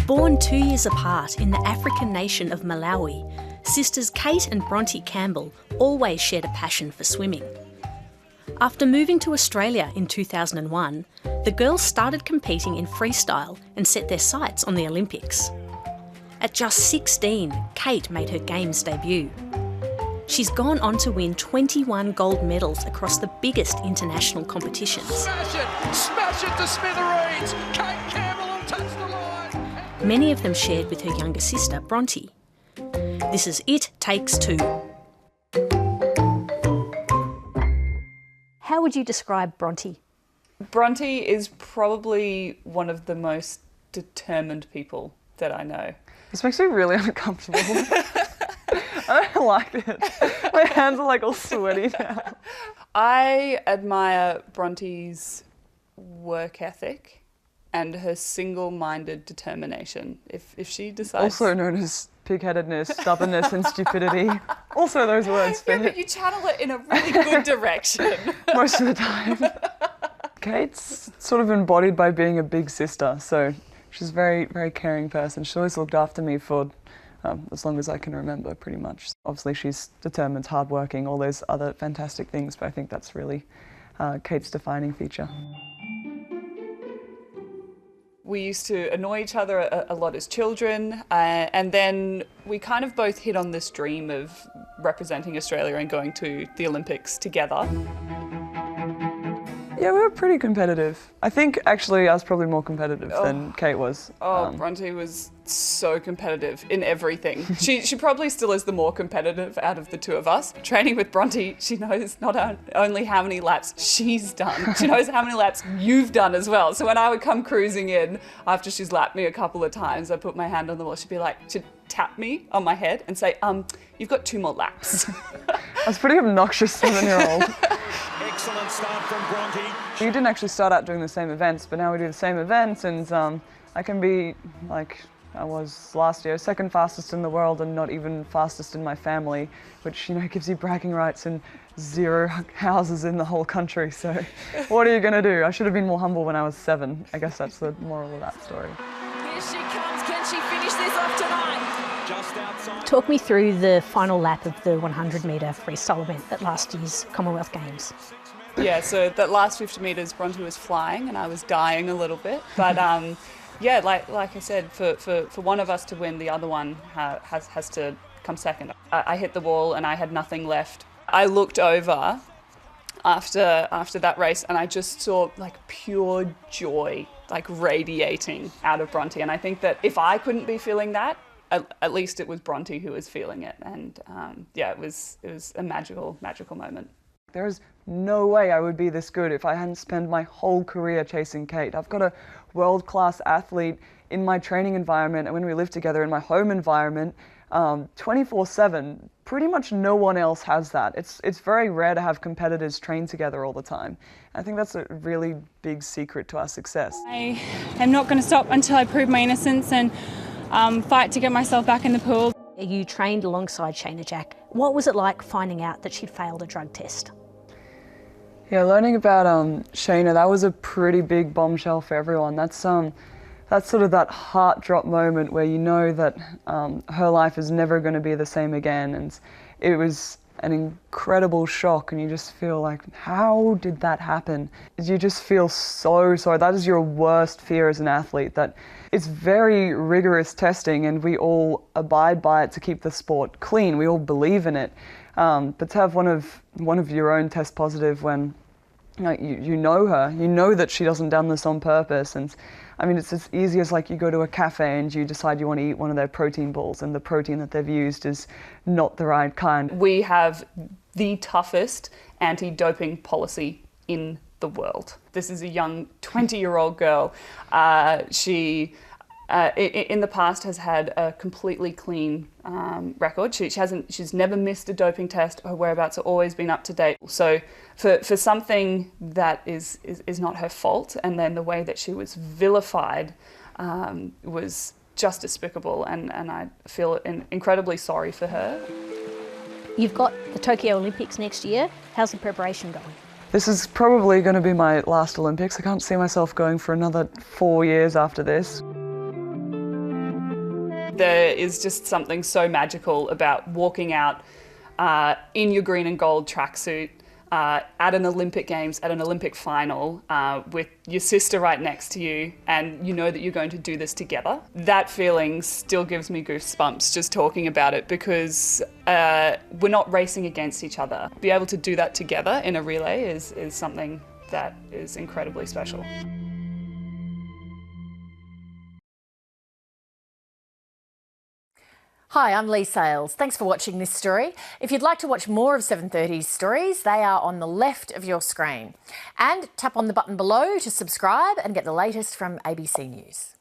Born 2 years apart in the African nation of Malawi, sisters Cate and Bronte Campbell always shared a passion for swimming. After moving to Australia in 2001, the girls started competing in freestyle and set their sights on the Olympics. At just 16, Cate made her Games debut. She's gone on to win 21 gold medals across the biggest international competitions. Smash it to smithereens! Cate Campbell will touch the line! Many of them shared with her younger sister, Bronte. This is It Takes Two. How would you describe Bronte? Bronte is probably one of the most determined people that I know. This makes me really uncomfortable. I don't like it. My hands are like all sweaty now. I admire Bronte's work ethic and her single-minded determination. If she decides... Also known as pig-headedness, stubbornness and stupidity. Also those words fit. Yeah, but you channel it in a really good direction. Most of the time. Kate's sort of embodied by being a big sister, so she's a very, very caring person. She always looked after me for as long as I can remember, pretty much. Obviously she's determined, hardworking, all those other fantastic things, but I think that's really Kate's defining feature. We used to annoy each other a lot as children, and then we kind of both hit on this dream of representing Australia and going to the Olympics together. Yeah, we were pretty competitive. I think actually I was probably more competitive than Cate was. Bronte was so competitive in everything. She probably still is the more competitive out of the two of us. Training with Bronte, she knows not only how many laps she's done, she knows how many laps you've done as well. So when I would come cruising in after she's lapped me a couple of times, I'd put my hand on the wall, she'd be like, she'd tap me on my head and say, you've got 2 more laps. I was a pretty obnoxious 7-year-old. Excellent start from Bronte. We didn't actually start out doing the same events, but now we do the same events, and I can be, like I was last year, second fastest in the world and not even fastest in my family, which, you know, gives you bragging rights and 0 houses in the whole country, so what are you going to do? I should have been more humble when I was 7. I guess that's the moral of that story. Here she comes. Can she finish this off tonight? Just outside. Talk me through the final lap of the 100-metre freestyle event at last year's Commonwealth Games. Yeah, so that last 50 metres, Bronte was flying and I was dying a little bit. But yeah, like I said, for one of us to win, the other one has to come second. I hit the wall and I had nothing left. I looked over after that race and I just saw like pure joy, like radiating out of Bronte. And I think that if I couldn't be feeling that, at least it was Bronte who was feeling it. And yeah, it was a magical moment. There's no way I would be this good if I hadn't spent my whole career chasing Cate. I've got a world-class athlete in my training environment and when we live together in my home environment, 24/7. Pretty much no one else has that. It's very rare to have competitors train together all the time. I think that's a really big secret to our success. I am not going to stop until I prove my innocence and fight to get myself back in the pool. You trained alongside Shayna Jack. What was it like finding out that she'd failed a drug test? Yeah, learning about Shayna, that was a pretty big bombshell for everyone. That's sort of that heart drop moment where you know that her life is never going to be the same again, and it was an incredible shock, and you just feel like, how did that happen? You just feel so sorry. That is your worst fear as an athlete, that it's very rigorous testing and we all abide by it to keep the sport clean. We all believe in it. But to have one of your own test positive when you know her, you know that she doesn't done this on purpose. And I mean, it's as easy as like you go to a cafe and you decide you want to eat one of their protein balls and the protein that they've used is not the right kind. We have the toughest anti-doping policy in the world. This is a young 20-year-old girl. She in the past has had a completely clean record. She's never missed a doping test. Her whereabouts have always been up to date. So for something that is not her fault, and then the way that she was vilified was just despicable, and I feel incredibly sorry for her. You've got the Tokyo Olympics next year. How's the preparation going? This is probably going to be my last Olympics. I can't see myself going for another 4 years after this. There is just something so magical about walking out in your green and gold tracksuit at an Olympic Games, at an Olympic final, with your sister right next to you, and you know that you're going to do this together. That feeling still gives me goosebumps just talking about it, because we're not racing against each other. Be able to do that together in a relay is something that is incredibly special. Hi, I'm Lee Sales. Thanks for watching this story. If you'd like to watch more of 7:30's stories, they are on the left of your screen. And tap on the button below to subscribe and get the latest from ABC News.